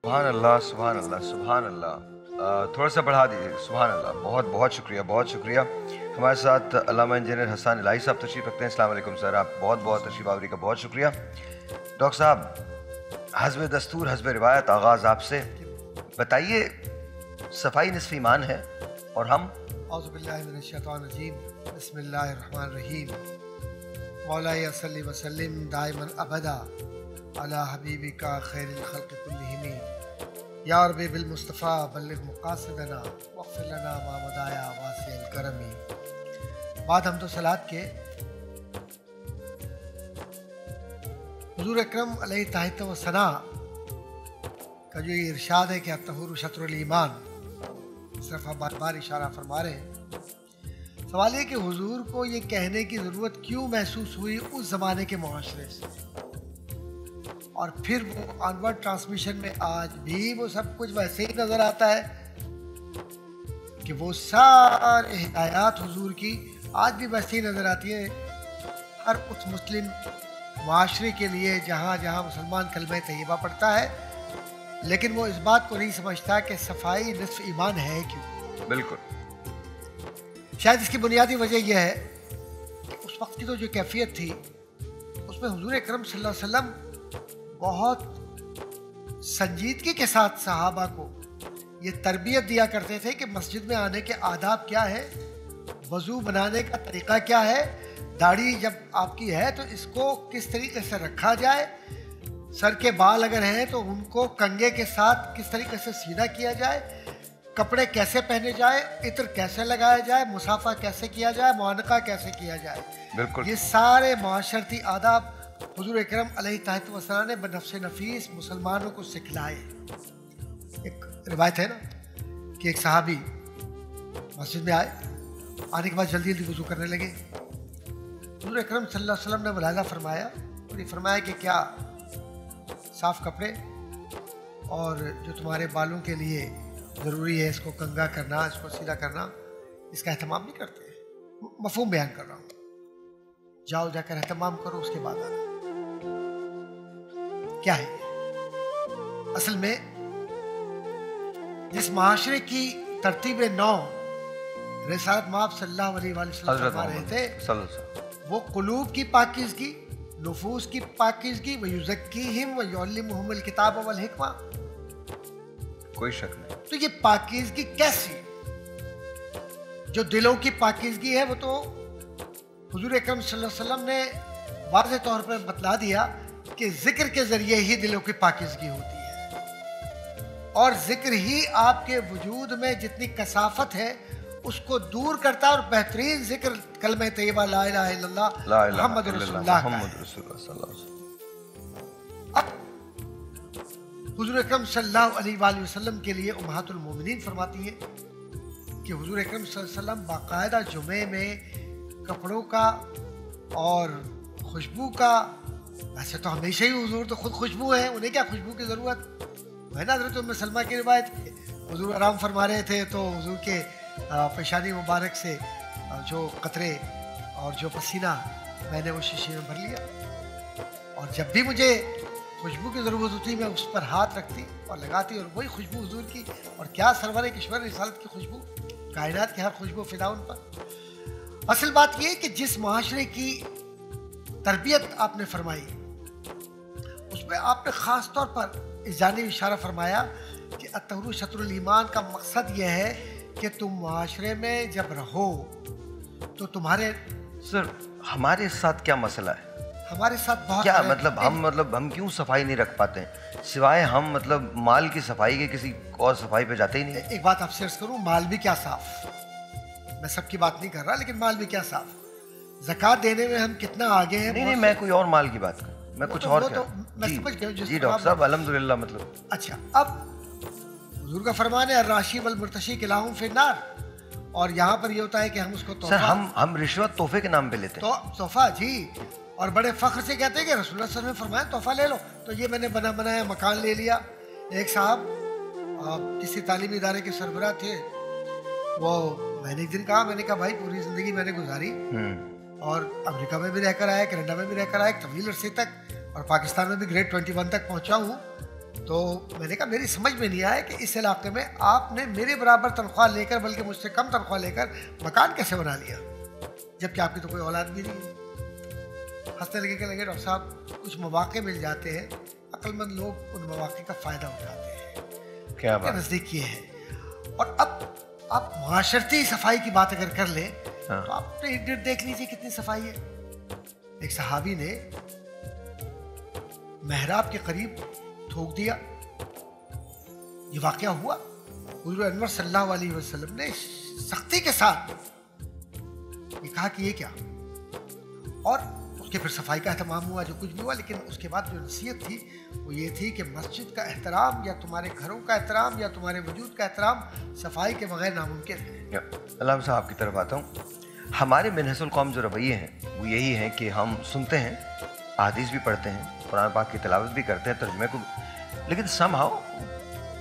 सुभान अल्लाह, सुभान अल्लाह, सुभान अल्लाह। थोड़ा सा बढ़ा दीजिए। सुभान अल्लाह। बहुत बहुत शुक्रिया, बहुत शुक्रिया। हमारे साथ अल्लामा इंजीनियर हसन इलाही साहब तशरीफ़ रखते हैं। अस्सलाम वालेकुम सर, आप बहुत बहुत तशरीफ़ आवरी का बहुत शुक्रिया। डॉक्टर साहब, हस्ब दस्तूर हस्ब रिवायत आगाज़ आपसे। बताइए, सफाई निस्फ़ ईमान है और हम औज़ु बिल्लाहि मिनश शैतानिर रजीम, बिस्मिल्लाहिर रहमानिर रहीम। मौलाया सल्लि व सल्लिम दाइमन अबदा अला हबीबिका खैरिल खल्क़ि कुल्लिहिम या रब्बी बिल मुस्तफ़ा बल्लिग़ मक़ासिदना वग़फ़िर लना मा मदाया वासिअल करमी। बाद हमदो सलात के हुज़ूर अकरम अलैहि तहत व सना का जो ये इरशाद है कि अत्तहुरु शत्रुल ईमान, इस तरफ आप बार बार इशारा फरमा रहे हैं। सवाल ये कि हुजूर को ये कहने की ज़रूरत क्यों महसूस हुई उस ज़माने के मुआशरे से, और फिर वो ऑनवर्ड ट्रांसमिशन में आज भी वो सब कुछ वैसे ही नज़र आता है कि वो सारे हिदायत हुजूर की आज भी वैसे ही नज़र आती है हर उस मुस्लिम मुआशरे के लिए जहाँ जहाँ मुसलमान कलमा तैयबा पढ़ता है, लेकिन वो इस बात को नहीं समझता कि सफाई निस्फ ईमान है क्यों। बिल्कुल। शायद इसकी बुनियादी वजह यह है कि उस वक्त की तो जो कैफियत थी उसमें हुजूर अकरम सल्लल्लाहु अलैहि वसल्लम बहुत संजीदगी के साथ सहाबा को ये तरबियत दिया करते थे कि मस्जिद में आने के आदाब क्या है, वज़ू बनाने का तरीक़ा क्या है, दाढ़ी जब आपकी है तो इसको किस तरीके से रखा जाए, सर के बाल अगर हैं तो उनको कंघे के साथ किस तरीके से सीधा किया जाए, कपड़े कैसे पहने जाए, इत्र कैसे लगाया जाए, मुसाफा कैसे किया जाए, मुआनका कैसे किया जाए। बिल्कुल। ये सारे माशरती आदाब हुजूर अकरम अलैहि तहत व सना ने बनफ्स नफीस मुसलमानों को सिखलाए। एक रिवायत है ना कि एक सहाबी मस्जिद में आए, आने के बाद जल्दी जल्दी वज़ू करने लगे। हुजूर अकरम सल्लल्लाहु अलैहि वसल्लम ने मुलाहिज़ा फरमाया और ये फरमाया कि क्या साफ़ कपड़े और जो तुम्हारे बालों के लिए ज़रूरी है इसको कंघा करना, इसको सीधा करना, इसका एहतमाम नहीं करते। मफ़हूम बयान कर रहा हूँ, जाओ जाकर एहतमाम करो, उसके बाद आना। क्या है असल में जिस माशरे की तरतीब नौ रिसालत माब सल्लल्लाहु अलैहि वसल्लम फरमा रहे थे वो कुलूब की पाकीज़गी, नुफूस की पाकीज़गी, व युज़क्कीहिम व युअल्लिमुहुमुल किताब वल हिकमा, कोई शक नहीं। तो ये पाकीज़गी कैसी? जो दिलों की पाकीज़गी है वो तो हुजूर अकरम सल्लल्लाहु अलैहि वसल्लम ने वाज़ेह तौर पर बतला दिया कि जिक्र के ज़रिए ही दिलों की पाकीज़गी होती है, और जिक्र ही आपके वजूद में जितनी कसाफत है उसको दूर करता है, और बेहतरीन जिक्र कलमे तैयबा ला इलाहा इल्लल्लाह मुहम्मद रसूलुल्लाह का है। अब हुजूर अकरम सल्लल्लाहु अलैहि वसल्लम के लिए उम्महातुल मोमिनीन फरमाती है कि हुजूर अकरम सल्लल्लाहु अलैहि वसल्लम बाकायदा जुमे में कपड़ों का और खुशबू का, वैसे तो हमेशा ही हुजूर तो खुद खुशबू है, उन्हें क्या खुशबू की ज़रूरत है ना। हज़रत उम्मे सलमा की रिवायत, हुजूर आराम फरमा रहे थे तो हुजूर के पेशानी मुबारक से जो कतरे और जो पसीना मैंने वो शीशे में भर लिया, और जब भी मुझे खुशबू की ज़रूरत होती मैं उस पर हाथ रखती और लगाती, और वही खुशबू हुजूर की, और क्या सरवर किश्वर रिसालत की खुशबू, कायनात की हर खुशबू फिदा उन पर। असल बात यह है कि जिस माशरे की तरबियत आपने फरमाई उसमें आपने ख़ास तौर पर इस जानिब इशारा फरमाया कि अत्तहुरु शत्रुल ईमान का मकसद यह है कि तुम माशरे में जब रहो तो तुम्हारे सर हमारे साथ क्या मसला है? हमारे साथ बहुत क्या मतलब हम क्यों सफाई नहीं रख पाते हैं, सिवाय हम मतलब माल की सफाई के किसी और सफाई पे जाते ही नहीं। एक बात आपसे अर्ज करूं, माल भी क्या साफ, मैं सबकी बात नहीं कर रहा, लेकिन माल भी क्या साफ। ज़कात देने में हम कितना आगे हैं। नहीं, मैं कोई और माल की बात कर, मैं कुछ और कर। मैं समझ गया जी डॉक्टर साहब, अल्हम्दुलिल्लाह। मतलब अच्छा, अब हुजूर का फरमान है अर्राशी वल मुर्तशी किलाहुम फिन्नार, और यहाँ पर ये होता है कि हम उसको सर हम रिश्वत तोहफे के नाम पे लेते हैं। तो तोहफा जी, और बड़े फख्र से कहते हैं कि रसूलुल्लाह सल्लल्लाहु अलैहि वसल्लम ने फरमाया तोहफा ले लो, तो ये मैंने बना बनाया मकान ले लिया। एक साहब किसी तालीमी इदारे के सरबराह थे, वो मैंने एक दिन कहा, मैंने कहा भाई पूरी ज़िंदगी मैंने गुजारी और अमेरिका में भी रहकर आया, कनाडा में भी रहकर आया तवील अरसे तक, और पाकिस्तान में भी ग्रेड 21 तक पहुंचा हूँ, तो मैंने कहा मेरी समझ में नहीं आया कि इस इलाके में आपने मेरे बराबर तनख्वाह लेकर, बल्कि मुझसे कम तनख्वाह लेकर मकान कैसे बना लिया, जबकि आपकी तो कोई औलाद भी नहीं है। हंसने लगे डॉक्टर साहब, कुछ मौके मिल जाते हैं, अक्लमंद लोग उन मौके का फ़ायदा उठाते हैं। क्या बात, नज़दीक ये है। और अब आप माशरती सफाई की बात अगर कर लें, हाँ। तो आप अपने इर्द गिर्द देख लीजिए कितनी सफाई है। एक सहाबी ने मेहराब के करीब थूक दिया, ये वाकया हुआ। हुज़ूर अनवर सल्लल्लाहु अलैहि वसल्लम ने सख्ती के साथ ये कहा कि ये क्या, और उसके फिर सफाई का एहतमाम हुआ, जो कुछ भी हुआ। लेकिन उसके बाद जो नसीहत थी वो ये थी कि मस्जिद का एहतराम या तुम्हारे घरों का एहतराम या तुम्हारे वजूद का एहतराम सफाई के बगैर नामुमकिन है। अल्लाह साहब की तरफ आता हूँ। हमारे मिनहसुल कौम जो रवैये हैं वो यही है कि हम सुनते हैं, हदीस भी पढ़ते हैं, कुरान पाक की तिलावत भी करते हैं, तर्जुमे को, लेकिन समहाउ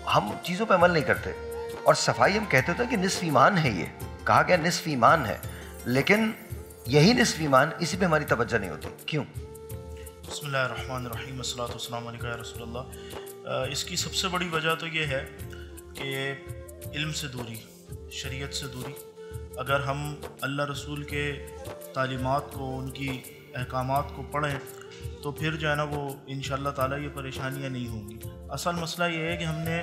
हम चीज़ों पर अमल नहीं करते। और सफाई हम कहते थे कि निस्फ ईमान है, ये कहा गया निस्फ ईमान है, लेकिन यही निस्फ ईमान, इसी पे हमारी तवज्जो नहीं होती। क्यों? बिस्मिल्लाहिर्रहमानिर्रहीम, अस्सलातु वस्सलामु अलैका या रसूलल्लाह। इसकी सबसे बड़ी वजह तो ये है कि इल्म से दूरी, शरीयत से दूरी। अगर हम अल्लाह रसूल के तालीमात को, उनकी अहकामात को पढ़ें तो फिर जो है ना वो इंशाअल्लाह ताला ये परेशानियाँ नहीं होंगी। असल मसला ये है कि हमने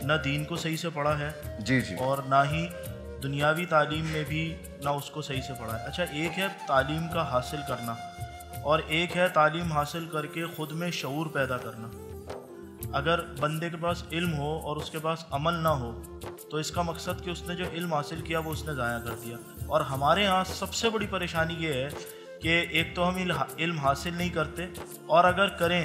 न दीन को सही से पढ़ा है जी जी, और ना ही दुनियावी तालीम में भी ना उसको सही से पढ़ा है। अच्छा, एक है तालीम का हासिल करना और एक है तालीम हासिल करके ख़ुद में शऊर पैदा करना। अगर बंदे के पास इल्म हो और उसके पास अमल ना हो तो इसका मकसद कि उसने जो इल्म हासिल किया वो उसने ज़ाया कर दिया। और हमारे यहाँ सबसे बड़ी परेशानी ये है कि एक तो हम इल्म हासिल नहीं करते और अगर करें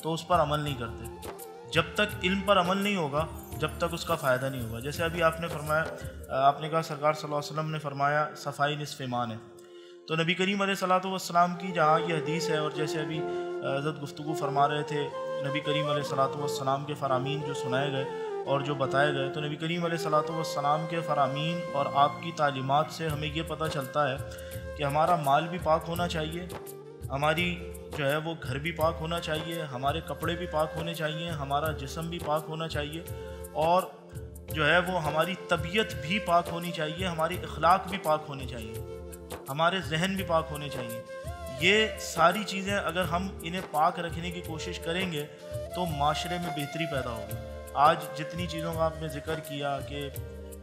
तो उस पर अमल नहीं करते। जब तक इल्म पर अमल नहीं होगा जब तक उसका फ़ायदा नहीं होगा। जैसे अभी आपने फरमाया, आपने कहा सरकार सल्लल्लाहु अलैहि वसल्लम ने फरमाया सफ़ाई निस्फ़ ईमान है, तो नबी करीम अलैहिस्सलातु वस्सलाम की जहाँ ये हदीस है और जैसे अभी हज़रत गुफ्तगू फरमा रहे थे नबी करीम अलैहिस्सलातु वस्सलाम के फ़रामीन जो सुनाए गए और जो बताए गए, तो नबी करीम अलैहिस्सलातु वस्सलाम के फ़रामीन और आपकी तालीमात से हमें ये पता चलता है कि हमारा माल भी पाक होना चाहिए, हमारी जो है वो घर भी पाक होना चाहिए, हमारे कपड़े भी पाक होने चाहिए, हमारा जिस्म भी पाक होना चाहिए और जो है वो हमारी तबीयत भी पाक होनी चाहिए, हमारी अखलाक भी पाक होने चाहिए, हमारे जहन भी पाक होने चाहिए। ये सारी चीज़ें अगर हम इन्हें पाक रखने की कोशिश करेंगे तो माशरे में बेहतरी पैदा होगी। आज जितनी चीज़ों का आपने ज़िक्र किया कि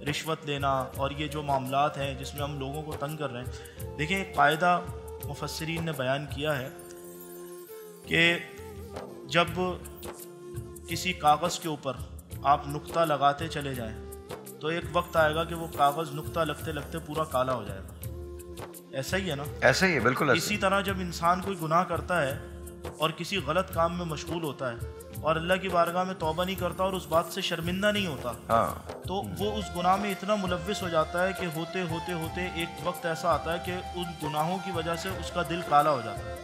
रिश्वत लेना और ये जो मामलात हैं जिसमें हम लोगों को तंग कर रहे हैं, देखिए एक कायदा मुफस्सिरीन ने बयान किया है कि जब किसी कागज़ के ऊपर आप नुक्ता लगाते चले जाएं तो एक वक्त आएगा कि वो कागज़ नुक्ता लगते लगते पूरा काला हो जाएगा। ऐसा ही है ना? ऐसा ही है, बिल्कुल ऐसा। इसी तरह जब इंसान कोई गुनाह करता है और किसी गलत काम में मशगूल होता है और अल्लाह की बारगाह में तौबा नहीं करता और उस बात से शर्मिंदा नहीं होता, हाँ, तो वो उस गुनाह में इतना मुलव्विस हो जाता है कि होते होते होते एक वक्त ऐसा आता है कि उन गुनाहों की वजह से उसका दिल काला हो जाता है।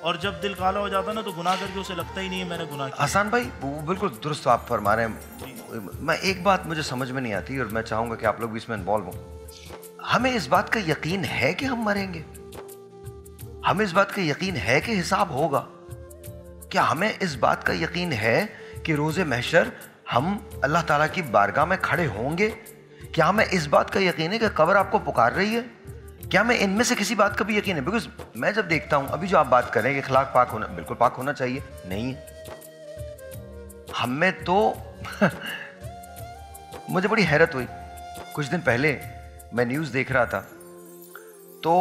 और जब दिल काला हो जाता है ना तो गुनाह करके उसे लगता ही नहीं है मैंने गुनाह किया। हसन भाई वो बिल्कुल दुरुस्त आप फरमा रहे हैं। मैं एक बात मुझे समझ में नहीं आती और मैं चाहूँगा कि आप लोग भी इसमें इन्वॉल्व हों। हमें इस बात का यकीन है कि हम मरेंगे? हमें इस बात का यकीन है कि हिसाब होगा? क्या हमें इस बात का यकीन है कि रोज़े महशर हम अल्लाह ताला की बारगाह में खड़े होंगे? क्या हमें इस बात का यकीन है कि कब्र आपको पुकार रही है? क्या हमें इनमें से किसी बात का भी यकीन है? बिकॉज मैं जब देखता हूं, अभी जो आप बात करें कि अखलाक पाक होना, बिल्कुल पाक होना चाहिए, नहीं है हमें तो मुझे बड़ी हैरत हुई। कुछ दिन पहले मैं न्यूज़ देख रहा था, तो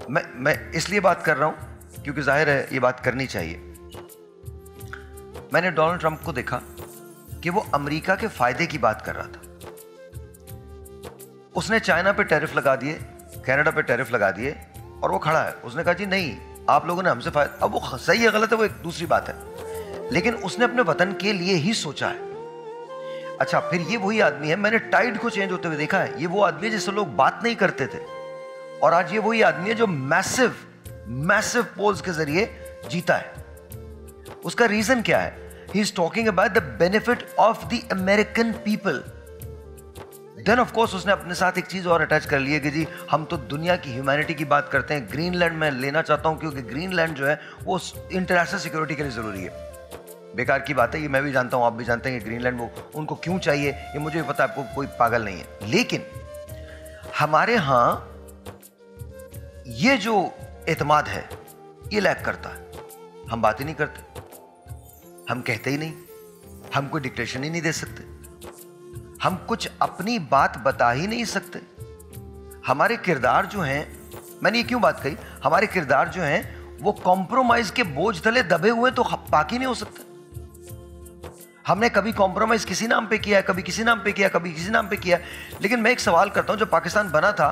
मैं इसलिए बात कर रहा हूं क्योंकि जाहिर है ये बात करनी चाहिए। मैंने डोनाल्ड ट्रंप को देखा कि वो अमेरिका के फायदे की बात कर रहा था। उसने चाइना पे टैरिफ लगा दिए, कनाडा पे टैरिफ लगा दिए और वो खड़ा है। उसने कहा जी नहीं, आप लोगों ने हमसे फायदा। अब वो सही है गलत है वो एक दूसरी बात है, लेकिन उसने अपने वतन के लिए ही सोचा है। अच्छा, फिर ये वही आदमी है, मैंने टाइड को चेंज होते हुए देखा है। ये वो आदमी है जिससे लोग बात नहीं करते थे और आज ये वही आदमी है जो मैसिव पोल्स के जरिए जीता है। उसका रीजन क्या है? He is talking about the benefit of the American people. Then of course उसने अपने साथ एक चीज और अटैच कर ली है कि जी हम तो दुनिया की ह्यूमैनिटी की बात करते हैं। ग्रीनलैंड में लेना चाहता हूं क्योंकि ग्रीनलैंड जो है वो इंटरनेशनल सिक्योरिटी के लिए जरूरी है। बेकार की बात है, ये मैं भी जानता हूँ, आप भी जानते हैं कि ग्रीनलैंड वो उनको क्यों चाहिए, ये मुझे भी पता है, आपको कोई पागल नहीं है। लेकिन हमारे यहाँ ये जो एतमाद है ये लैक करता है। हम बात ही नहीं करते, हम कहते ही नहीं, हम कोई डिक्टेशन ही नहीं दे सकते, हम कुछ अपनी बात बता ही नहीं सकते। हमारे किरदार जो हैं, मैंने ये क्यों बात कही, हमारे किरदार जो हैं वो कॉम्प्रोमाइज के बोझ तले दबे हुए तो पाक ही नहीं हो सकते। हमने कभी कॉम्प्रोमाइज किसी नाम पे किया है, कभी किसी नाम पे किया, कभी किसी नाम पे किया। लेकिन मैं एक सवाल करता हूं, जब पाकिस्तान बना था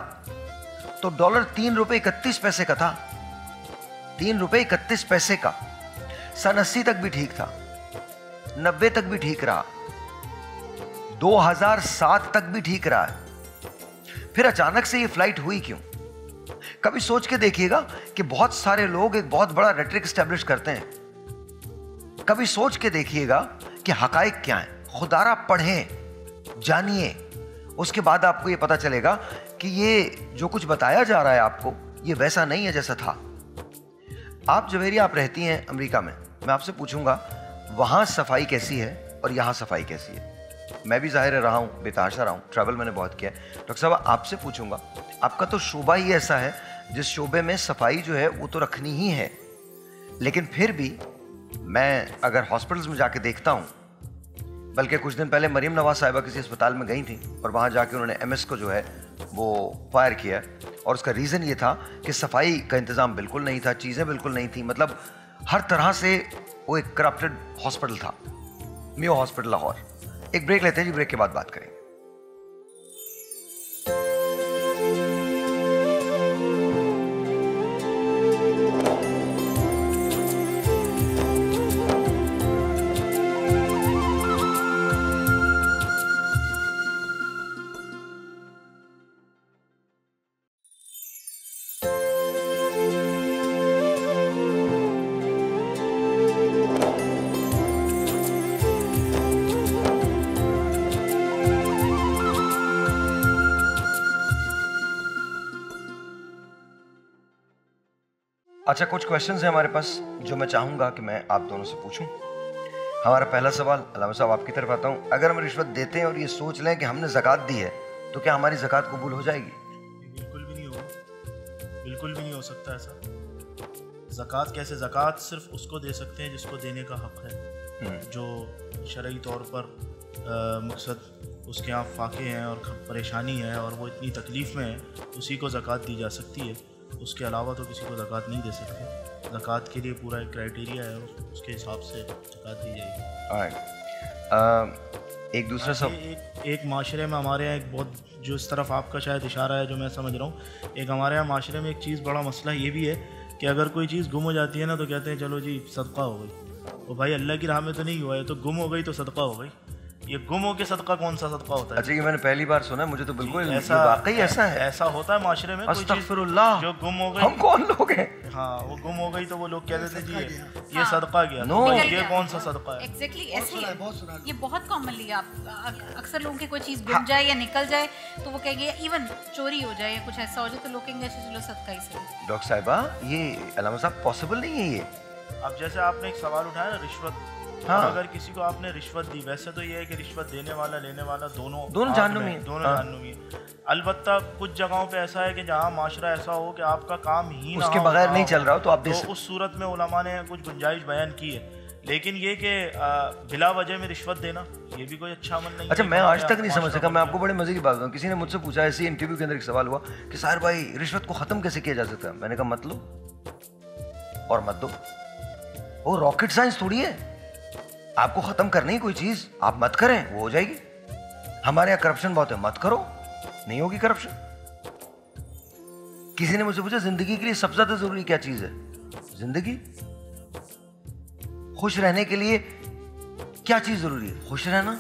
तो डॉलर 3 रुपए 31 पैसे का था, 3 रुपए 31 पैसे का। सन 80 तक भी ठीक था, 90 तक भी ठीक रहा, 2007 तक भी ठीक रहा है। फिर अचानक से ये फ्लाइट हुई क्यों? कभी सोच के देखिएगा कि बहुत सारे लोग एक बहुत बड़ा रेटरिक एस्टेब्लिश करते हैं। कभी सोच के देखिएगा कि हकाइक क्या है। खुदारा पढ़ें, जानिए, उसके बाद आपको ये पता चलेगा कि ये जो कुछ बताया जा रहा है आपको, ये वैसा नहीं है जैसा था। आप जवेरिया, आप रहती हैं अमेरिका में, मैं आपसे पूछूंगा वहां सफाई कैसी है और यहां सफाई कैसी है। मैं भी जाहिर रहा हूं, बेतहाशा रहा हूं, ट्रैवल मैंने बहुत किया है। डॉक्टर साहब, आपसे पूछूंगा, आपका तो शोबा ही ऐसा है जिस शोबे में सफाई जो है वो तो रखनी ही है, लेकिन फिर भी मैं अगर हॉस्पिटल्स में जाके देखता हूं, बल्कि कुछ दिन पहले मरीम नवाज साहिबा किसी अस्पताल में गई थी और वहाँ जाके उन्होंने MS को जो है वो फायर किया, और उसका रीज़न ये था कि सफाई का इंतज़ाम बिल्कुल नहीं था, चीज़ें बिल्कुल नहीं थी, मतलब हर तरह से वो एक करप्टेड हॉस्पिटल था, मियो हॉस्पिटल लाहौर। एक ब्रेक लेते हैं जी, ब्रेक के बाद बात करेंगे। अच्छा, कुछ क्वेश्चंस हैं हमारे पास जो मैं चाहूँगा कि मैं आप दोनों से पूछूं। हमारा पहला सवाल, अल्लामा साहब आपकी तरफ आता हूँ। अगर हम रिश्वत देते हैं और ये सोच लें कि हमने ज़कात दी है, तो क्या हमारी ज़कात कबूल हो जाएगी? बिल्कुल भी नहीं होगा, बिल्कुल भी नहीं हो सकता ऐसा। ज़कात कैसे? ज़कात सिर्फ उसको दे सकते हैं जिसको देने का हक़ है, जो शरई तौर पर मकसद उसके यहाँ फाके हैं और परेशानी है और वो इतनी तकलीफ़ में है, उसी को ज़कात दी जा सकती है। उसके अलावा तो किसी को ज़कात नहीं दे सकते। ज़कात के लिए पूरा एक क्राइटेरिया है, उसके हिसाब से ज़कात दी जाएगी। एक दूसरा सब एक माशरे में हमारे यहाँ एक बहुत, जो इस तरफ आपका शायद इशारा है जो मैं समझ रहा हूँ, एक हमारे यहाँ माशरे में एक चीज़ बड़ा मसला ये भी है कि अगर कोई चीज़ गुम हो जाती है ना तो कहते हैं चलो जी सदका हो गई। तो भाई अल्लाह की राह में तो नहीं हुआ है, तो गुम हो गई तो सदका हो गई। ये गुम हो के सदका कौन सा सदका होता है? अच्छा, ये मैंने पहली बार सुना, मुझे तो बिल्कुल ऐसा, वाकई ऐसा है, ऐसा होता है माशरे में। अस्तगफिरुल्लाह, जो गुम हो गई, हम कौन लोग हैं? हाँ, वो गुम हो गई तो वो लोग कहते थे जी ये सदका गया। नो, ये कौन सा सदका है? एग्जैक्टली ऐसे ही है। ये बहुत कॉमनली आप अक्सर लोगों की कोई चीज़ गुम जाए या निकल जाए तो वो कहेंगे, इवन चोरी हो जाए या कुछ ऐसा हो जाए तो लोग कहेंगे चलो सदका ही सही। डॉक्टर साहिबा, ये अल्लामा साहब पॉसिबल नहीं है ये। अब जैसे आपने एक सवाल उठाया ना, रिश्वत। हाँ। अगर किसी को आपने रिश्वत दी, वैसे तो ये है कि रिश्वत देने वाला लेने वाला दोनों जहन्नुमी हैं, दोनों जहन्नुमी हैं। अलबत्ता कुछ जगहों पे ऐसा है कि जहाँ माशरा ऐसा हो कि आपका काम ही ना उसके बगैर नहीं चल रहा हो तो आप दे सकते। तो उस सूरत में उलमा ने कुछ गुंजाइश बयान की है, लेकिन ये कि बिला वजह में रिश्वत देना ये भी कोई अच्छा अमल नहीं। अच्छा, मैं आज तक नहीं समझ सका। मैं आपको बड़े मजे की बात बताऊं, किसी ने मुझसे पूछा, ऐसी इंटरव्यू के अंदर एक सवाल हुआ कि साहिर भाई रिश्वत को खत्म कैसे किया जा सकता है? मैंने कहा मत लो और मत दो, वो रॉकेट साइंस थोड़ी है। आपको खत्म करनी है कोई चीज, आप मत करें, वो हो जाएगी। हमारे यहाँ करप्शन बहुत है, मत करो, नहीं होगी करप्शन। किसी ने मुझसे पूछा जिंदगी के लिए सबसे ज्यादा जरूरी क्या चीज है? जिंदगी, खुश रहने के लिए क्या चीज जरूरी है? खुश रहना।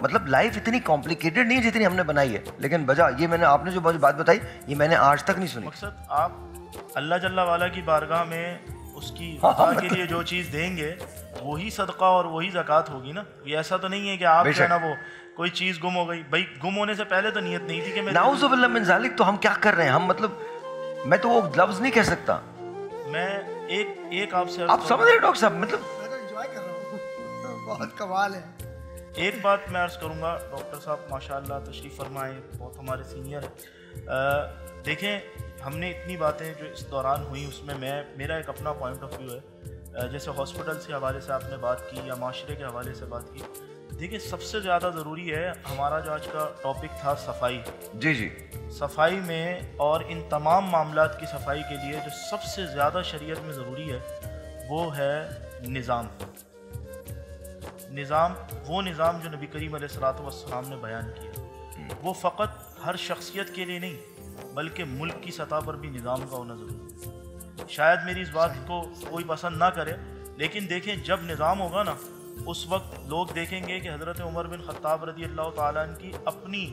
मतलब लाइफ इतनी कॉम्प्लिकेटेड नहीं है जितनी हमने बनाई है, लेकिन बजा ये मैंने, आपने जो बात बताई ये मैंने आज तक नहीं सुनी। मकसद आप अल्लाह जल्ला वाला की बारगाह में उसकी रज़ा के लिए जो चीज़ देंगे वही सदका और वही ज़कात होगी ना। ये ऐसा तो नहीं है कि आप जो है ना वो कोई चीज़ गुम हो गई, भाई गुम होने से पहले तो नियत नहीं थी कि मैं नाउज़ुबिल्लाह मिन ज़ालिक। तो हम क्या कर रहे हैं? हम मतलब मैं तो वो लफ्ज़ नहीं कह सकता। मैं एक आपसे, आप समझ रहे डॉक्टर साहब, मतलब बहुत कमाल है। एक बात मैं अर्ज़ करूँगा, डॉक्टर साहब माशाअल्लाह तशरीफ़ फरमाए, बहुत हमारे सीनियर हैं। देखें, हमने इतनी बातें जो इस दौरान हुई उसमें मेरा एक अपना पॉइंट ऑफ व्यू है। जैसे हॉस्पिटल के हवाले से आपने बात की या माशरे के हवाले से बात की, देखिए सबसे ज़्यादा ज़रूरी है, हमारा जो आज का टॉपिक था सफाई, जी जी, सफाई में और इन तमाम मामलात की सफाई के लिए जो सबसे ज़्यादा शरीयत में ज़रूरी है वो है निज़ाम। वो निज़ाम जो नबी करीम अलैहिस्सलातु वस्सलाम ने बयान किया, वो फ़कत हर शख्सियत के लिए नहीं बल्कि मुल्क की सतह पर भी निज़ाम का होना ज़रूरी है। शायद मेरी इस बात को कोई पसंद ना करे, लेकिन देखें जब निज़ाम होगा ना, उस वक्त लोग देखेंगे कि हज़रत उमर बिन ख़त्ताब रज़ी अल्लाह ताला अन्हु की अपनी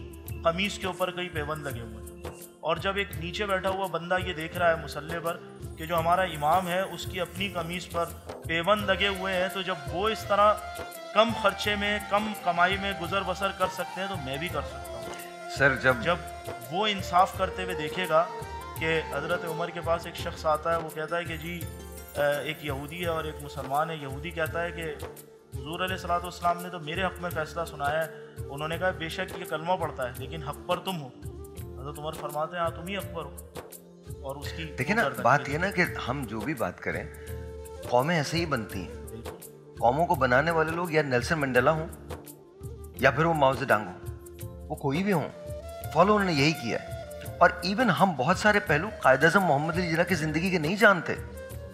कमीज़ के ऊपर कई पैबंद लगे हुए हैं, और जब एक नीचे बैठा हुआ बंदा ये देख रहा है मुसल्ले पर कि जो हमारा इमाम है उसकी अपनी कमीज़ पर पैबंद लगे हुए हैं, तो जब वो इस तरह कम खर्चे में, कम कमाई में गुजर बसर कर सकते हैं तो मैं भी कर सकता हूँ। सर जब वो इंसाफ करते हुए देखेगा कि हज़रत उमर के पास एक शख्स आता है, वो कहता है कि जी एक यहूदी है और एक मुसलमान है। यहूदी कहता है कि हुज़ूर अलैहिस्सलातु वस्सलाम ने तो मेरे हक़ में फ़ैसला सुनाया है। उन्होंने कहा बेशक ये कलमा पढ़ता है लेकिन हक़ पर तुम हो। हज़रत उमर फरमाते हैं हाँ तुम ही हक़ पर हो। और उसकी देखिए ना, बात ये ना कि हम जो भी बात करें, कौमें ऐसे ही बनती हैं। कौमों को बनाने वाले लोग या नेल्सन मंडेला हों या फिर वो माओ ज़ेडुंग हो, वो कोई भी हों, फॉलो उन्होंने यही किया है। और इवन हम बहुत सारे पहलू कायद-ए-आज़म मोहम्मद अली जिन्ना की ज़िंदगी के नहीं जानते।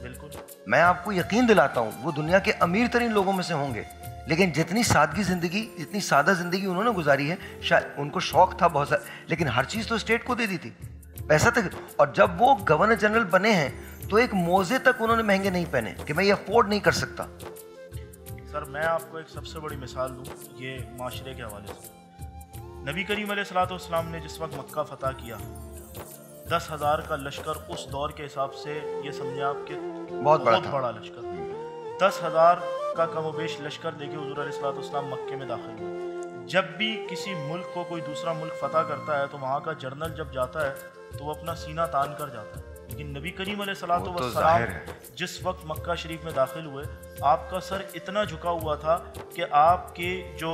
बिल्कुल, मैं आपको यकीन दिलाता हूँ वो दुनिया के अमीर तरीन लोगों में से होंगे, लेकिन जितनी सादगी ज़िंदगी, जितनी सादा ज़िंदगी उन्होंने गुजारी है, शायद उनको शौक था बहुत सारा, लेकिन हर चीज़ तो स्टेट को दे दी थी, पैसा तक। और जब वो गवर्नर जनरल बने हैं तो एक मोजे तक उन्होंने महंगे नहीं पहने कि मैं ये अफोर्ड नहीं कर सकता। सर मैं आपको एक सबसे बड़ी मिसाल दूँ ये माशरे के हवाले से। नबी करीम अलैहिस्सलातु वस्सलाम ने जिस वक्त मक्का फ़तह किया, 10,000 का लश्कर उस दौर के हिसाब से ये समझे आपके बहुत बड़ा लश्कर, 10,000 का कमोबेश लश्कर लेके हुज़ूर अलैहिस्सलातु वस्सलाम मक्के में दाखिल हुए। जब भी किसी मुल्क को कोई दूसरा मुल्क फ़तह करता है तो वहाँ का जनरल जब जाता है तो वो अपना सीना तान कर जाता है, लेकिन नबी करीम अलैहिस्सलातु वस्सलाम जिस वक्त मक्का शरीफ में दाखिल हुए, आपका सर इतना झुका हुआ था कि आपके जो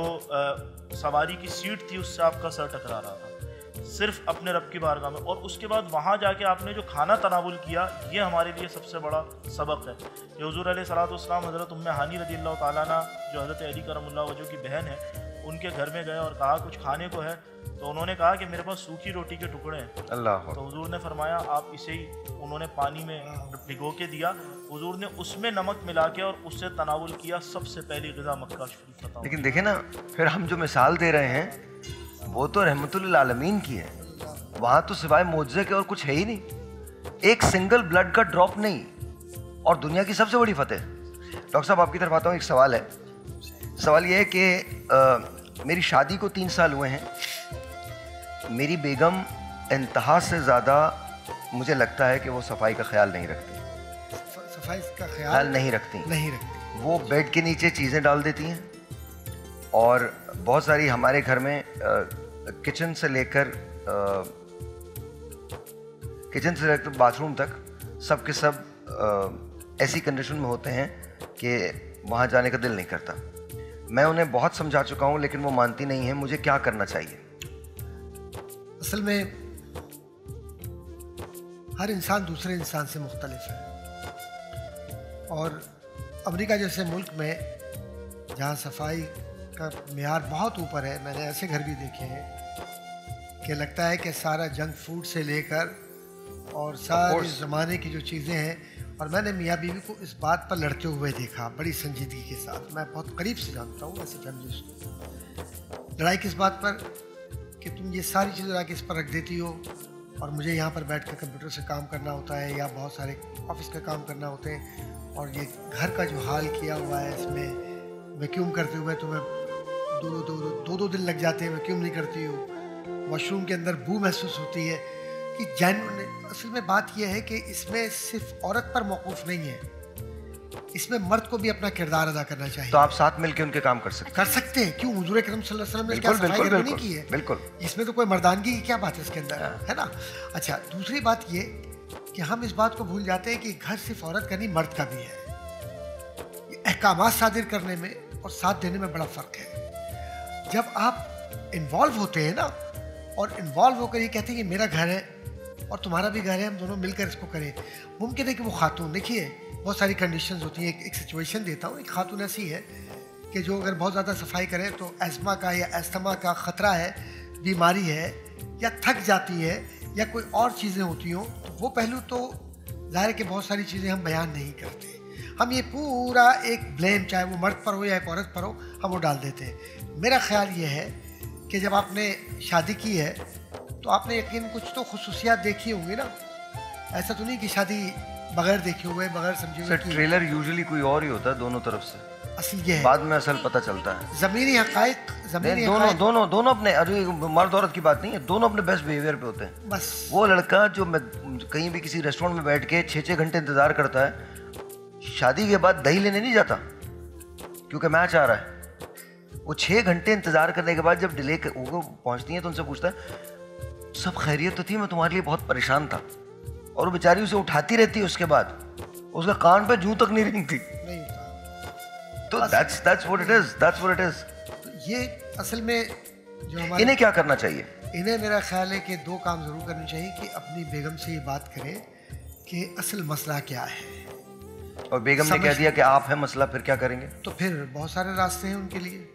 सवारी की सीट थी उससे आपका सर टकरा रहा था, सिर्फ अपने रब की बारगाह में। और उसके बाद वहाँ जाके आपने जो खाना तनावुल किया, ये हमारे लिए सबसे बड़ा सबक है कि हुज़ूर अलैहिस्सलातु वस्सलाम हज़रत उम्मे हानी रज़ी अल्लाह ताला अन्हा जो हज़रत अली करमुल्लाह वजह की बहन है, उनके घर में गए और कहा कुछ खाने को है, तो उन्होंने कहा कि मेरे पास सूखी रोटी के टुकड़े हैं। अल्लाह। तो हुजूर ने फरमाया आप इसे ही, उन्होंने पानी में भिगो के दिया, हुजूर ने उसमें नमक मिला के और उससे तनावुल किया। सबसे पहली ग़िज़ा मक्का शरीफ फतह। लेकिन देखे ना, फिर हम जो मिसाल दे रहे हैं वो तो रहमतुल आलमीन की है, वहाँ तो सिवाय मौजज़े के और कुछ है ही नहीं, एक सिंगल ब्लड का ड्रॉप नहीं, और दुनिया की सबसे बड़ी फतेह। डॉक्टर साहब आपकी तरफ आता हूँ, एक सवाल है। सवाल ये है कि मेरी शादी को 3 साल हुए हैं, मेरी बेगम इंतहा से ज़्यादा मुझे लगता है कि वो सफाई का ख्याल नहीं रखती। सफाई का ख्याल नहीं रखती। वो बेड के नीचे चीज़ें डाल देती हैं, और बहुत सारी हमारे घर में किचन से लेकर बाथरूम तक सब के सब ऐसी कंडीशन में होते हैं कि वहाँ जाने का दिल नहीं करता। मैं उन्हें बहुत समझा चुका हूँ लेकिन वो मानती नहीं है। मुझे क्या करना चाहिए? असल में हर इंसान दूसरे इंसान से मुख्तलिफ है, और अमेरिका जैसे मुल्क में जहाँ सफाई का मेयार बहुत ऊपर है, मैंने ऐसे घर भी देखे हैं कि लगता है कि सारा जंक फूड से लेकर और सारे ज़माने की जो चीज़ें हैं, और मैंने मियाँ बीवी को इस बात पर लड़ते हुए देखा बड़ी संजीदगी के साथ। मैं बहुत करीब से जानता हूँ ऐसे फैमिलीज़ को। लड़ाई किस बात पर कि तुम ये सारी चीज़ें ला के इस पर रख देती हो, और मुझे यहाँ पर बैठ कर कंप्यूटर से काम करना होता है या बहुत सारे ऑफिस का काम करना होते हैं, और ये घर का जो हाल किया हुआ है इसमें वैक्यूम करते हुए तुम्हें दो दिन लग जाते हैं, वैक्यूम नहीं करती हो, वॉशरूम के अंदर बू महसूस होती है कि असल में बात यह है कि इसमें सिर्फ औरत पर मौकूफ नहीं है, इसमें मर्द को भी अपना किरदार अदा करना चाहिए। तो आप साथ मिलकर उनके काम कर सकते हैं। क्यों? हुजूर अकरम सल्लल्लाहु अलैहि वसल्लम ने क्या सफाई नहीं की है? बिल्कुल, इसमें तो कोई मर्दानगी की क्या बात है इसके अंदर, है ना? अच्छा, दूसरी बात ये कि हम इस बात को भूल जाते हैं कि घर सिर्फ औरत का नहीं, मर्द का भी है। अहकामात सादिर करने में और साथ देने में बड़ा फ़र्क है। जब आप इन्वॉल्व होते हैं ना, और इन्वॉल्व होकर ये कहते हैं कि मेरा घर है और तुम्हारा भी घर है, हम दोनों मिलकर इसको करें। मुमकिन है कि वो खातून, देखिए बहुत सारी कंडीशंस होती हैं। एक सिचुएशन देता हूँ, एक खातून ऐसी है कि जो अगर बहुत ज़्यादा सफाई करे तो एस्मा का या एस्थमा का ख़तरा है, बीमारी है, या थक जाती है, या कोई और चीज़ें होती हों, तो वो पहलू तो ज़ाहिर है कि बहुत सारी चीज़ें हम बयान नहीं करते। हम ये पूरा एक ब्लेम, चाहे वो मर्द पर हो या एक औरत पर हो, हम वो डाल देते हैं। मेरा ख्याल ये है कि जब आपने शादी की है तो आपने यकीन कुछ तो खुसूसियात देखी होंगी ना। ऐसा तो नहीं कि शादी बगैर देखे हुए, बगैर समझे हुए की। ट्रेलर यूजुअली कोई और ही होता है दोनों तरफ से, असल ये है, बाद में असल पता चलता है। ज़मीनी हक़ाइक़, ज़मीनी दोनों हक़ाइक़ दोनों दोनों अपने, अरे मर्द औरत की बात नहीं है, दोनों अपने बेस्ट बिहेवियर पे होते हैं। बस वो लड़का जो कहीं भी किसी रेस्टोरेंट में बैठ के 6-6 घंटे इंतजार करता है, शादी के बाद दही लेने नहीं जाता क्योंकि मैच आ रहा है। वो 6 घंटे इंतजार करने के बाद जब डिले वो पहुंचती है तो उनसे पूछता है सब खैरियत तो थी, मैं तुम्हारे लिए बहुत परेशान था, और वो बेचारी उसे उठाती रहती है। उसके बाद उसका कान पे जूं तक नहीं रेंगती। नहीं होता। तो that's what it is, that's what it is। तो ये असल में जो हमारे, इन्हें क्या करना चाहिए? इन्हें मेरा ख्याल है कि 2 काम ज़रूर करने चाहिए कि अपनी बेगम से ये बात करें कि असल मसला क्या है। और बेगम ने कह दिया कि आप है मसला, फिर क्या करेंगे? तो फिर बहुत सारे रास्ते हैं उनके लिए,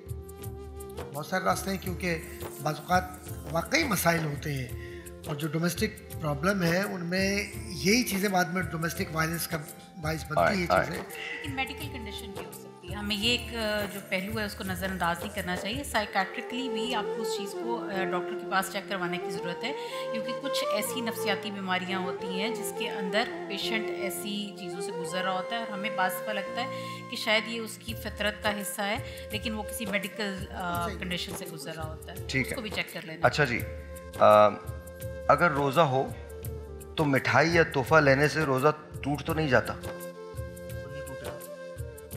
बहुत सारे रास्ते हैं, क्योंकि बाज़ औक़ात वाकई मसाइल होते हैं और जो डोमेस्टिक प्रॉब्लम है उनमें यही चीज़ें बाद में डोमेस्टिक वायलेंस का बाइस बनती है चीज़ें। लेकिन मेडिकल कंडीशन भी हो सकती है, हमें ये एक जो पहलू है उसको नज़रअंदाज नहीं करना चाहिए। साइकाट्रिकली भी आपको उस चीज़ को डॉक्टर के पास चेक करवाने की ज़रूरत है, क्योंकि कुछ ऐसी नफसियाती बीमारियां होती हैं जिसके अंदर पेशेंट ऐसी चीज़ों से गुजर रहा होता है और हमें बात पर लगता है कि शायद ये उसकी फितरत का हिस्सा है, लेकिन वो किसी मेडिकल कंडीशन से गुजर रहा होता है। ठीक है, उसको भी चेक कर लेना। अच्छा जी, अगर रोज़ा हो तो मिठाई या तोहफा लेने से रोज़ा टूट तो नहीं जाता? नहीं टूटेगा,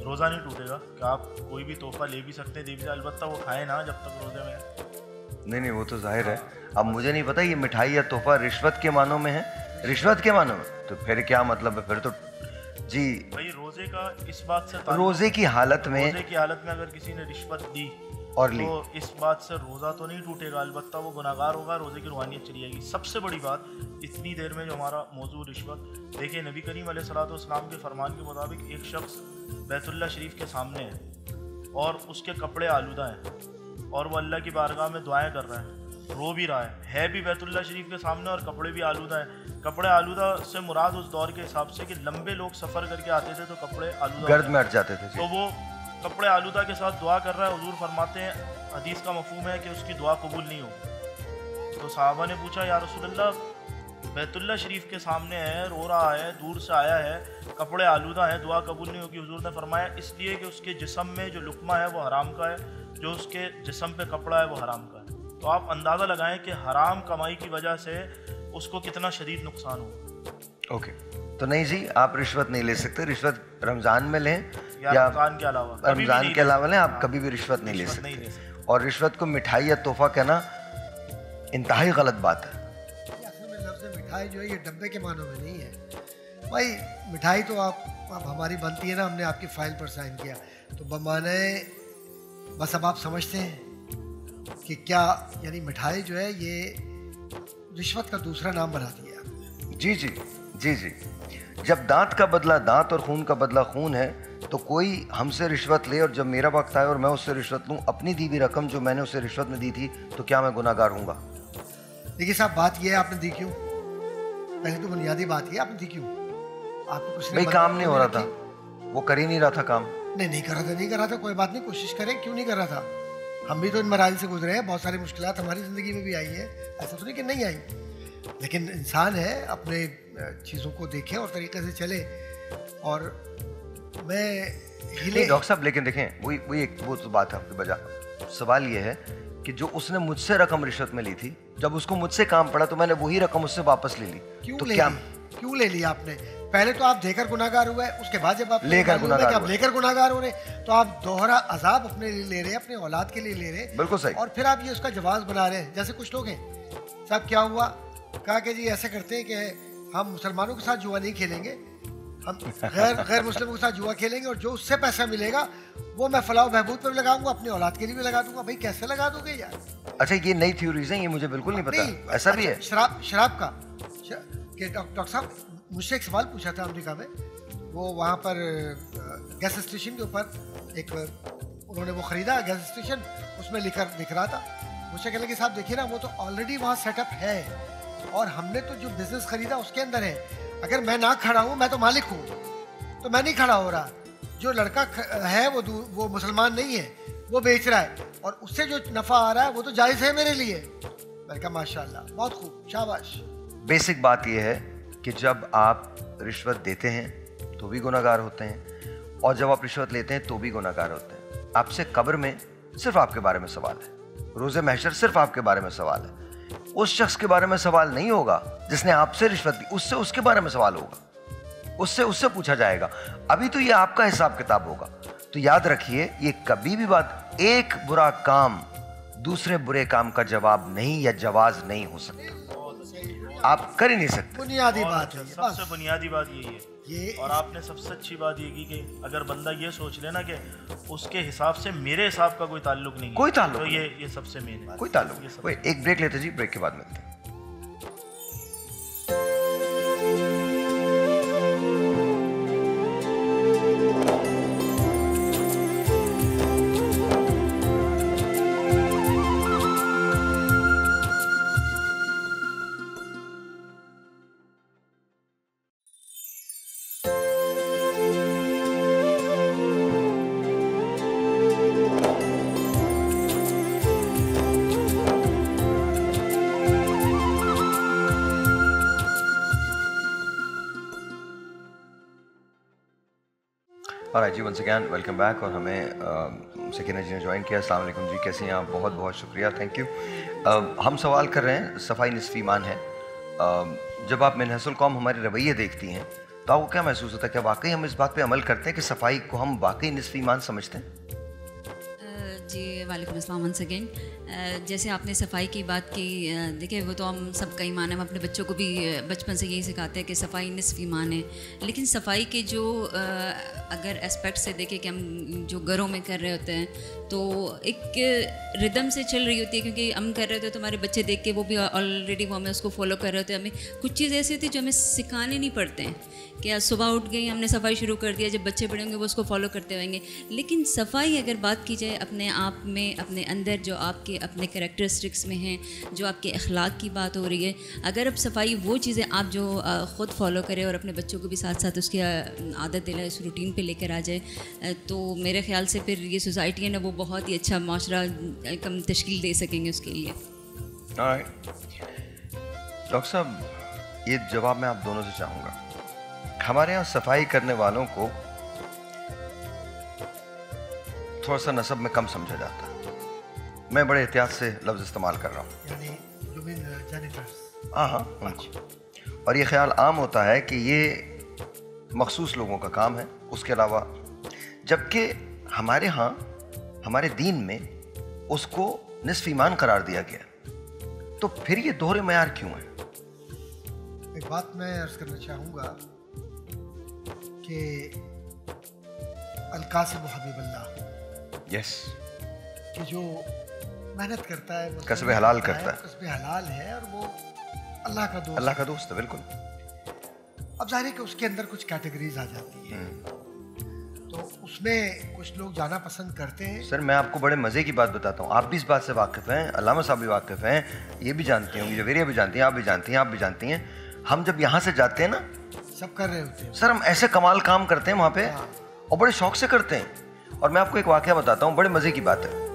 रोज़ा नहीं टूटेगा। क्या आप कोई भी तोहफा ले भी सकते हैं, दे भी सकते, अलबत्ता वो खाए ना जब तक रोज़े में है। नहीं वो तो जाहिर है। अब मुझे नहीं पता ये मिठाई या तोहफा रिश्वत के मानों में है, रिश्वत के मानों में, तो फिर क्या मतलब है? फिर तो जी भाई रोज़े का इस बात से रोज़े की हालत में, रोज़े की हालत में अगर किसी ने रिश्वत दी और ली तो इस बात से रोज़ा तो नहीं टूटेगा, अलबत्ता वो गुनाहगार होगा, रोज़े की रूहानियत चली जाएगी। सबसे बड़ी बात इतनी देर में जो हमारा मौजू रिश्वत, देखिए नबी करीम अलैहिस्सलाम के फरमान के मुताबिक एक शख्स बैतुल्लाह शरीफ के सामने है और उसके कपड़े आलूदा हैं और वो अल्लाह की बारगाह में दुआएं कर रहा है, रो भी रहा है भी बैतुल्लाह शरीफ के सामने और कपड़े भी आलूदा हैं। कपड़े आलूदा से मुराद उस दौर के हिसाब से कि लंबे लोग सफ़र करके आते थे तो कपड़े आलूदा गर्द में अट जाते थे। तो वो कपड़े आलूदा के साथ दुआ कर रहा है। हुजूर फरमाते हैं, हदीस का मफहूम है कि उसकी दुआ कबूल नहीं होगी। तो सहाबा ने पूछा, या रसूलल्लाह बैतुल्लाह शरीफ के सामने है, रो रहा है, दूर से आया है, कपड़े आलूदा हैं, दुआ कबूल नहीं होगी। हुजूर ने फरमाया, इसलिए कि उसके जिस्म में जो लुकमा है वो हराम का है, जो उसके जिस्म पे कपड़ा है वो हराम का है। तो आप अंदाज़ा लगाएं कि हराम कमाई की वजह से उसको कितना शदीद नुकसान हो। ओके, तो नहीं जी, आप रिश्वत नहीं ले सकते। रिश्वत रमज़ान में लें या रमज़ान के अलावा, रमज़ान के अलावा लें, आप कभी भी रिश्वत नहीं ले सकते। और रिश्वत को मिठाई या तोहफा कहना इंतहाई गलत बात है। असल में लफ्ज़ मिठाई जो है ये डब्बे के मानों में नहीं है भाई। मिठाई तो आप हमारी बनती है ना, हमने आपकी फाइल पर साइन किया तो बमाने, बस अब आप समझते हैं कि क्या यानी मिठाई जो है ये रिश्वत का दूसरा नाम बना दिया आपने। जी जी जी जी, जब दांत का बदला दांत और खून का बदला खून है, तो कोई हमसे रिश्वत ले और जब मेरा वक्त आए और मैं उससे रिश्वत लूँ, अपनी दी हुई रकम जो मैंने उसे रिश्वत में दी थी, तो क्या मैं गुनाहगार हूँगा? देखिए साहब, बात ये है, आपने दी क्यों? पहले तो बुनियादी बात ये, आपने दी क्यों? आपको कुछ भाई काम नहीं हो रहा था, वो कर ही नहीं रहा था काम। नहीं कर रहा था, कोई बात नहीं, कोशिश करें, क्यों नहीं कर रहा था? हम भी तो इन मराइल से गुजरे हैं, बहुत सारी मुश्किलात हमारी ज़िंदगी में भी आई है, ऐसा तो नहीं कि नहीं आई, लेकिन इंसान है, अपने चीज़ों को देखे और तरीके से चले। और मैं हिले डॉक्टर साहब, लेकिन देखें वही एक वो तो बात है आपकी वजह। सवाल ये है कि जो उसने मुझसे रकम रिश्वत में ली थी, जब उसको मुझसे काम पड़ा तो मैंने वही रकम उससे वापस ले ली। क्यों ले ली आपने? पहले तो आप देकर गुनाहगार हुए, उसके बाद जब आप लेकर गुनाहगार हो रहे, तो आप दोहरा अजाब अपने लिए ले रहे हैं, अपने औलाद के लिए ले रहे हैं। बिल्कुल सही। और फिर आप ये उसका जवाब बना रहे हैं। जैसे कुछ लोग हैं साहब, क्या हुआ, कहा कि जी ऐसे करते हैं कि हम मुसलमानों के साथ जुआ नहीं खेलेंगे, हम गैर मुस्लिमों के साथ जुआ खेलेंगे और जो उससे पैसा मिलेगा वो मैं फलाह बहबूद पर भी लगाऊंगा, अपनी औलाद के लिए भी लगा दूंगा। भाई कैसे लगा दोगे यार? अच्छा, ये नई थ्योरीज हैं, ये मुझे बिल्कुल नहीं पता। नहीं, ऐसा भी है? शराब का कि डॉक्टर साहब मुझसे एक सवाल पूछा था अमेरिका में, वो वहाँ पर गैस स्टेशन के ऊपर एक उन्होंने वो खरीदा गैस स्टेशन, उसमें लिख रहा था, मुझसे कहने के साहब देखिए ना वो तो ऑलरेडी वहाँ सेटअप है और हमने तो जो बिजनेस खरीदा उसके अंदर है। अगर मैं ना खड़ा हूँ, मैं तो मालिक हूँ, तो मैं नहीं खड़ा हो रहा। जो लड़का है वो मुसलमान नहीं है, वो बेच रहा है और उससे जो नफा आ रहा है वो तो जायज़ है मेरे लिए। मैंने कहा माशाल्लाह, बहुत खूब, शाबाश। बेसिक बात यह है कि जब आप रिश्वत देते हैं तो भी गुनाहगार होते हैं और जब आप रिश्वत लेते हैं तो भी गुनाहगार होते हैं। आपसे कब्र में सिर्फ आपके बारे में सवाल है, रोज़े महशर सिर्फ आपके बारे में सवाल है। उस शख्स के बारे में सवाल नहीं होगा जिसने आपसे रिश्वत दी, उससे उसके बारे में सवाल होगा, उससे पूछा जाएगा। अभी तो ये आपका हिसाब किताब होगा। तो याद रखिए, ये कभी भी बात, एक बुरा काम दूसरे बुरे काम का जवाब नहीं या जवाज नहीं हो सकता। आप कर ही नहीं सकते। बुनियादी बात है, सबसे बुनियादी बात यही है। ये और आपने सबसे अच्छी बात ये की कि अगर बंदा ये सोच लेना कि उसके हिसाब से मेरे हिसाब का कोई ताल्लुक नहीं है, कोई ताल्लुक तो नहीं। ये सबसे मेन है। कोई ताल्लुक नहीं। कोई एक ब्रेक लेते जी, ब्रेक के बाद मिलते हैं। और जी वंस अगैन वेलकम बैक। और हमें सकीना जी ने ज्वाइन किया। अस्सलाम वालेकुम जी, कैसे हैं आप? बहुत बहुत शुक्रिया, थैंक यू। हम सवाल कर रहे हैं, सफाई निस्फ़ ईमान है। जब आप मिनहसुल कौम हमारे रवैये देखती हैं तो आपको क्या महसूस होता है? क्या वाकई हम इस बात पे अमल करते हैं कि सफाई को हम वाकई निस्फ़ ईमान समझते हैं? जी वालेकुम अस्सलाम वंस अगेन। जैसे आपने सफाई की बात की, देखिए वो तो हम सबका ईमान है, हम अपने बच्चों को भी बचपन से यही सिखाते हैं कि सफाई निस्फ़ ईमान है। लेकिन सफाई के जो अगर एस्पेक्ट से देखें कि हम जो घरों में कर रहे होते हैं तो एक रिदम से चल रही होती है, क्योंकि हम कर रहे होते हैं तो हमारे बच्चे देख के वो भी ऑलरेडी वो हमें उसको फॉलो कर रहे होते हैं। हमें कुछ चीज़ ऐसी होती है जो हमें सिखाने नहीं पड़ते हैं कि आज सुबह उठ गई हमने सफाई शुरू कर दिया, जब बच्चे बड़े होंगे वो उसको फॉलो करते रहेंगे। लेकिन सफाई अगर बात की जाए अपने आप में, अपने अंदर जो आपके अपने कैरेक्टरिस्टिक्स में हैं, जो आपके अखलाक की बात हो रही है, अगर अब सफाई वो चीज़ें आप जो ख़ुद फॉलो करें और अपने बच्चों को भी साथ साथ उसकी आदत दिलाए, उस रूटीन पे लेकर आ जाए, तो मेरे ख्याल से फिर ये सोसाइटी है ना वो बहुत ही अच्छा माशरा कम तश्कील दे सकेंगे उसके लिए। डॉक्टर साहब, ये जवाब मैं आप दोनों से चाहूँगा। हमारे यहाँ सफाई करने वालों को थोड़ा सा नसब में कम समझा जाता है। मैं बड़े एहतियात से लफ्ज़ इस्तेमाल कर रहा हूँ, यानी you mean janitors? हाँ, और ये ख्याल आम होता है कि ये मखसूस लोगों का काम है, उसके अलावा, जबकि हमारे यहाँ हमारे दीन में उसको निस्फ़ ईमान करार दिया गया। तो फिर ये दोहरे मयार क्यों है? एक बात मैं अर्ज़ करना चाहूँगा कि अल-कासिम हबीबुल्लाह, यस, कि जो मेहनत करता है, कसबे हलाल करता है, कसबे हलाल है और वो अल्लाह का दोस्त, अल्लाह का दोस्त है, बिल्कुल। अब जाहिर है कि उसके अंदर कुछ कैटेगरीज आ जाती हैं, तो उसमें कुछ लोग जाना पसंद करते हैं। सर, मैं आपको बड़े मज़े की बात बताता हूँ, आप भी इस बात से वाकिफ़ हैं, अल्लामा साहब भी वाकिफ़ हैं, ये भी जानती होंगी, जवेरिया भी जानती हैं, आप भी जानती हैं, आप भी जानती हैं। हम जब यहाँ से जाते हैं ना, सब कर रहे होते हैं सर, हम ऐसे कमाल काम करते हैं वहाँ पे, और बड़े शौक से करते हैं। और मैं आपको एक वाक़या बताता हूँ, बड़े मज़े की बात है।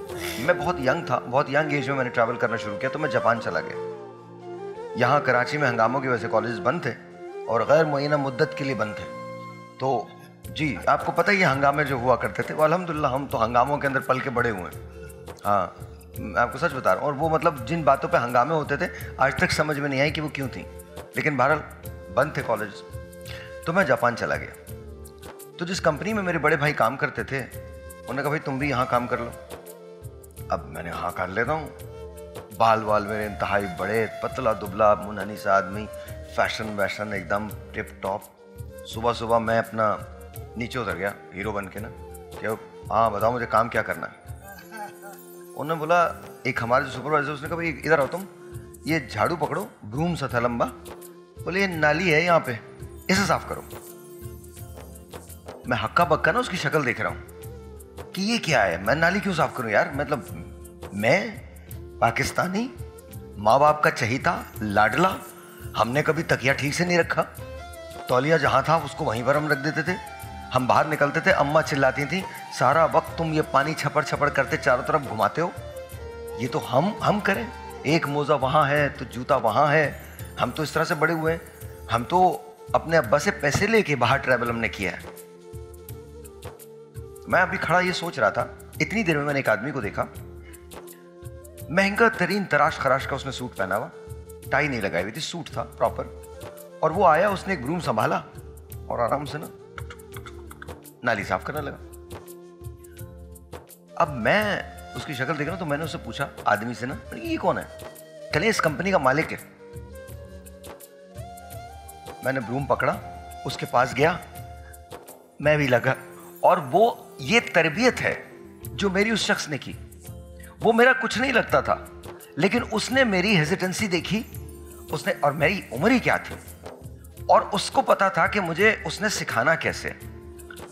मैं बहुत यंग था, बहुत यंग एज में मैंने ट्रैवल करना शुरू किया, तो मैं जापान चला गया। यहाँ कराची में हंगामों की वजह से कॉलेज बंद थे और गैर मुअय्यना मुद्दत के लिए बंद थे। तो जी, आपको पता ही है हंगामे जो हुआ करते थे, वो अल्हम्दुलिल्लाह हम तो हंगामों के अंदर पल के बड़े हुए हैं। हाँ, मैं आपको सच बता रहा हूँ। और वो मतलब जिन बातों पे हंगामे होते थे आज तक समझ में नहीं आई कि वो क्यों थी, लेकिन बहरहाल बंद थे कॉलेज। तो मैं जापान चला गया। तो जिस कंपनी में मेरे बड़े भाई काम करते थे, उन्होंने कहा भाई तुम भी यहाँ काम कर लो। अब मैंने हाँ कर लेता हूँ। बाल वाल मेरे इंतहाई बड़े, पतला दुबला मुनहनी सा आदमी, फैशन वैशन एकदम टिप टॉप। सुबह सुबह मैं अपना नीचे उतर गया हीरो बन के ना, क्या हाँ बताओ मुझे काम क्या करना है। उन्होंने बोला, एक हमारे जो सुपरवाइजर उसने कहा भाई इधर आओ तुम, ये झाड़ू पकड़ो, ब्रूम सा था लंबा, बोले ये नाली है यहाँ पे, इसे साफ करो। मैं हक्का बक्का ना उसकी शक्ल देख रहा हूँ कि ये क्या है, मैं नाली क्यों साफ करूँ यार, मतलब मैं पाकिस्तानी, माँ बाप का चहीता लाडला, हमने कभी तकिया ठीक से नहीं रखा, तौलिया जहाँ था उसको वहीं पर हम रख देते थे, हम बाहर निकलते थे, अम्मा चिल्लाती थी सारा वक्त तुम ये पानी छपड़ छपड़ करते चारों तरफ घुमाते हो, ये तो हम करें, एक मोजा वहाँ है तो जूता वहाँ है, हम तो इस तरह से बड़े हुए हैं, हम तो अपने अब्बा से पैसे लेके बाहर ट्रैवल हमने किया है। मैं अभी खड़ा ये सोच रहा था, इतनी देर में मैंने एक आदमी को देखा, महंगा तरीन तराश खराश का उसने सूट पहना हुआ, टाई नहीं लगाई हुई थी, सूट था प्रॉपर, और वो आया, उसने एक ब्रूम संभाला और आराम से ना नाली साफ करने लगा। अब मैं उसकी शक्ल देख रहा हूं तो मैंने उससे पूछा आदमी से ना, ये कौन है? कहले इस कंपनी का मालिक है। मैंने ब्रूम पकड़ा, उसके पास गया, मैं भी लगा, और वो ये तरबियत है जो मेरी उस शख्स ने की। वो मेरा कुछ नहीं लगता था, लेकिन उसने मेरी हेजिटेंसी देखी, उसने, और मेरी उम्र ही क्या थी, और उसको पता था कि मुझे उसने सिखाना कैसे।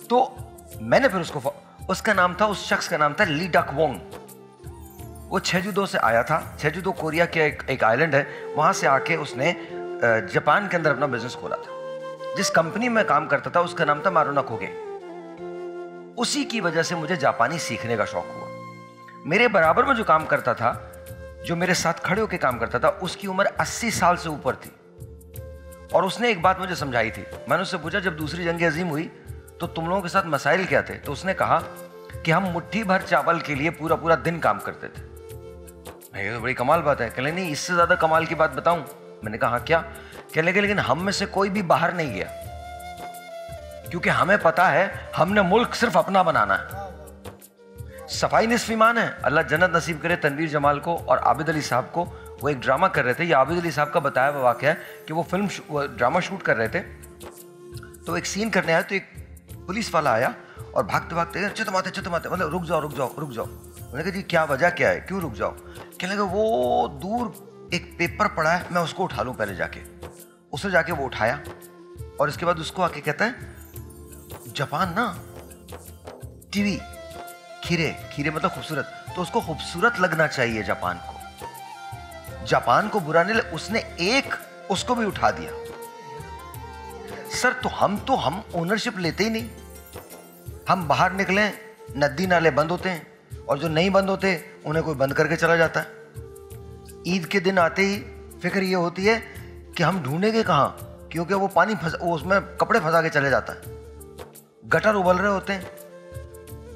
तो मैंने फिर उसका नाम था, उस शख्स का नाम था ली डक वोंग। वो छेजूदो से आया था, छेजूदो कोरिया के एक आइलैंड है, वहां से आके उसने जापान के अंदर अपना बिजनेस खोला था। जिस कंपनी में काम करता था उसका नाम था मारुना कोगे। उसी की वजह से मुझे जापानी सीखने का शौक हुआ। मेरे बराबर में जो काम करता था, जो मेरे साथ खड़े होकर काम करता था, उसकी उम्र 80 साल से ऊपर थी, और उसने एक बात मुझे समझाई थी। मैंने उससे पूछा जब दूसरी जंग अजीम हुई तो तुम लोगों के साथ मसाइल क्या थे? तो उसने कहा कि हम मुट्ठी भर चावल के लिए पूरा पूरा दिन काम करते थे। ये तो बड़ी कमाल बात है। कहले नहीं, इससे ज्यादा कमाल की बात बताऊं? मैंने कहा हाँ क्या? कहने लगे लेकिन हम में से कोई भी बाहर नहीं गया, क्योंकि हमें पता है हमने मुल्क सिर्फ अपना बनाना है। सफाई निस्फ ईमान है। अल्लाह जन्नत नसीब करे तनवीर जमाल को और आबिद अली साहब को। वो एक ड्रामा कर रहे थे, ये आबिद अली साहब का बताया हुआ वाक़या है कि वो ड्रामा शूट कर रहे थे, तो एक सीन करने आए तो एक पुलिस वाला आया और भागते भागते चतमाते मतलब रुक जाओ। मैंने कहा जी क्या वजह क्या है, क्यों रुक जाओ? कहने लगे वो दूर एक पेपर पड़ा है, मैं उसको उठा लूं पहले जाके। उसने जाके वो उठाया और इसके बाद उसको आके कहता है जापान ना टीवी खीरे मतलब खूबसूरत, तो उसको खूबसूरत लगना चाहिए जापान को बुरा नहीं लगे। उसने एक उसको भी उठा दिया। सर तो हम ओनरशिप लेते ही नहीं। हम बाहर निकले, नदी नाले बंद होते हैं, और जो नहीं बंद होते उन्हें कोई बंद करके चला जाता है। ईद के दिन आते ही फिक्र ये होती है कि हम ढूंढेंगे कहाँ, क्योंकि वो पानी उसमें कपड़े फंसा के चले जाता है, गटर उबल रहे होते हैं,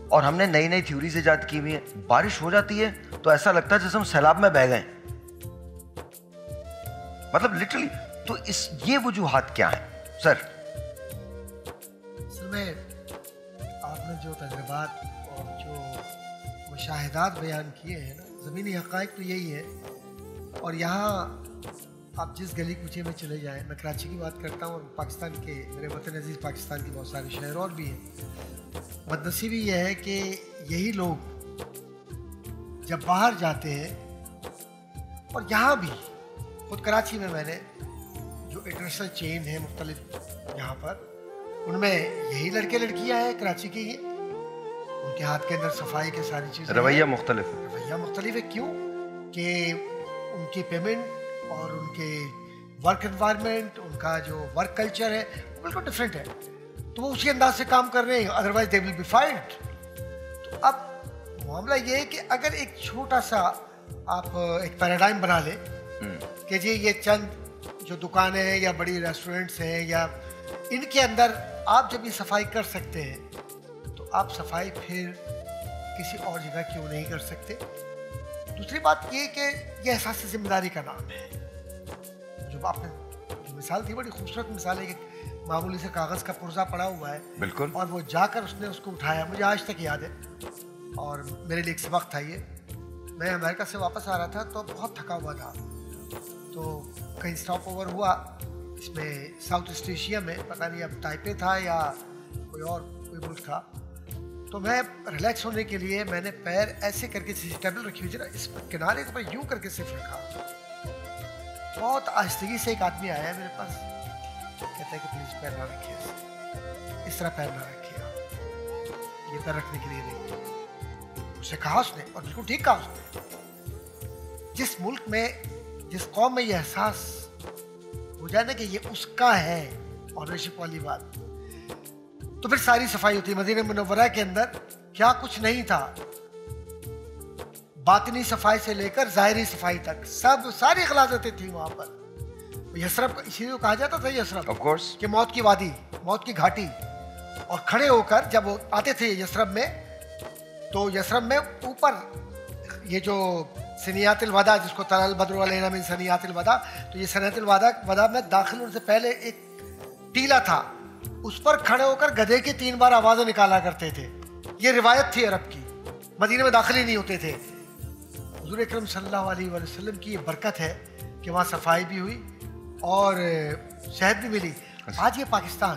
और हमने नई नई थ्योरीज इजाद की हुई है। बारिश हो जाती है तो ऐसा लगता है जैसे हम सैलाब में बह गए, मतलब लिटरली। तो ये वजूहात क्या है सर? असल में आपने जो तजर्बात और जो मुशाहिदात बयान किए हैं ना, ज़मीनी हक़ाइक़ तो यही है। और यहाँ आप जिस गली कूचे में चले जाएं, मैं कराची की बात करता हूँ, और पाकिस्तान के, मेरे वतन अजीज़ पाकिस्तान के बहुत सारे शहर और भी हैं। बदनसीबी यह है कि यही लोग जब बाहर जाते हैं, और यहाँ भी खुद कराची में मैंने जो इंटरनेशनल चेन है मुख्तलिफ यहाँ पर, उनमें यही लड़के लड़कियाँ हैं कराची के ही, उनके हाथ के अंदर सफाई के सारी चीज़ें, रवैया मुख्तलिफ है। क्यों कि उनकी पेमेंट और उनके वर्क एनवायरनमेंट, उनका जो वर्क कल्चर है वो बिल्कुल डिफरेंट है। तो वो उसी अंदाज से काम कर रहे हैं, अदरवाइज दे विल बी फाइर्ड। तो अब मामला ये है कि अगर एक छोटा सा आप एक पैराडाइम बना लें कि जी ये चंद जो दुकानें हैं या बड़ी रेस्टोरेंट्स हैं, या इनके अंदर आप जब ये सफाई कर सकते हैं, तो आप सफाई फिर किसी और जगह क्यों नहीं कर सकते? दूसरी बात ये कि ये एहसास जिम्मेदारी का नाम है। जो आपने जो मिसाल थी, बड़ी खूबसूरत मिसाल है कि मामूली से कागज़ का पुर्जा पड़ा हुआ है, बिल्कुल, और वो जाकर उसने उसको उठाया। मुझे आज तक याद है, और मेरे लिए एक सबक था ये। मैं अमेरिका से वापस आ रहा था तो बहुत थका हुआ था, तो कहीं स्टॉप ओवर हुआ, इसमें साउथ ईस्ट एशिया में, पता नहीं अब ताइपे था या कोई मुल्क था। तो मैं रिलैक्स होने के लिए मैंने पैर ऐसे करके टेबल रखी हुई थी ना, इस किनारे को मैं यूं करके सिर्फ रखा। बहुत आहिस्तगी से एक आदमी आया मेरे पास, कहता है कि प्लीज पैर ना रखिए, इस तरह पैर ना रखिए, ये पैर रखने के लिए नहीं। उसने कहा, उसने और बिल्कुल ठीक कहा उसने। जिस मुल्क में, जिस कौम में ये एहसास हो जाए ना कि ये उसका है, ऑनरशिप वाली बात, तो फिर सारी सफाई होती है। मदीना मुनव्वरा के अंदर क्या कुछ नहीं था, बातिनी सफाई से लेकर जाहिरी सफाई तक सब सारी गलाजतें थी वहां पर। यसरब इसी को कहा जाता था, यसरब ऑफ कोर्स, कि मौत की वादी, मौत की घाटी। और खड़े होकर जब वो आते थे यसरब में, तो यसरब में ऊपर ये जो सनियातिल वदा, जिसको तरल बद्र अलैना मिन सनियातिल वदा, तो ये सनियातिल वदा में दाखिल होने से पहले एक टीला था, उस पर खड़े होकर गधे की 3 बार आवाजें निकाला करते थे। ये रिवायत थी अरब की, मदीने में दाखिल ही नहीं होते थे। हुजूर अकरम सल्लल्लाहु अलैहि वसल्लम की ये बरकत है कि वहाँ सफाई भी हुई और शहद भी मिली। आज ये पाकिस्तान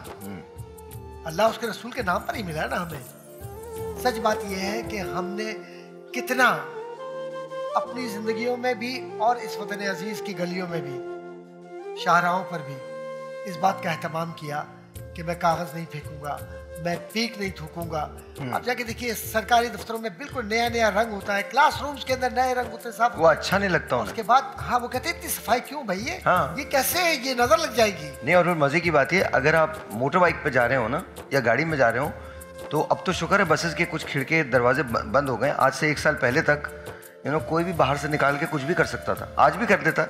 अल्लाह उसके रसूल के नाम पर ही मिला है ना हमें। सच बात यह है कि हमने कितना अपनी जिंदगियों में भी और इस वतन अजीज की गलियों में भी, शाहराहों पर भी इस बात का एहतमाम किया कि मैं कागज नहीं फेंकूंगा, मैं पीक नहीं थूकूंगा। अब जाके देखिए सरकारी दफ्तरों में बिल्कुल नया नया रंग होता है, क्लासरूम्स के अंदर नए रंग होते हैं, साफ। वो अच्छा नहीं लगता उन्हें। उसके बाद हाँ वो कहते हैं इतनी सफाई क्यों भैया, हाँ। ये कैसे, ये नजर लग जाएगी। नहीं, और मजे की बात ये, अगर आप मोटर बाइक पे जा रहे हो ना, या गाड़ी में जा रहे हो, तो अब तो शुक्र है बसेस के कुछ खिड़के दरवाजे बंद हो गए। आज से 1 साल पहले तक कोई भी बाहर से निकाल के कुछ भी कर सकता था, आज भी कर देता।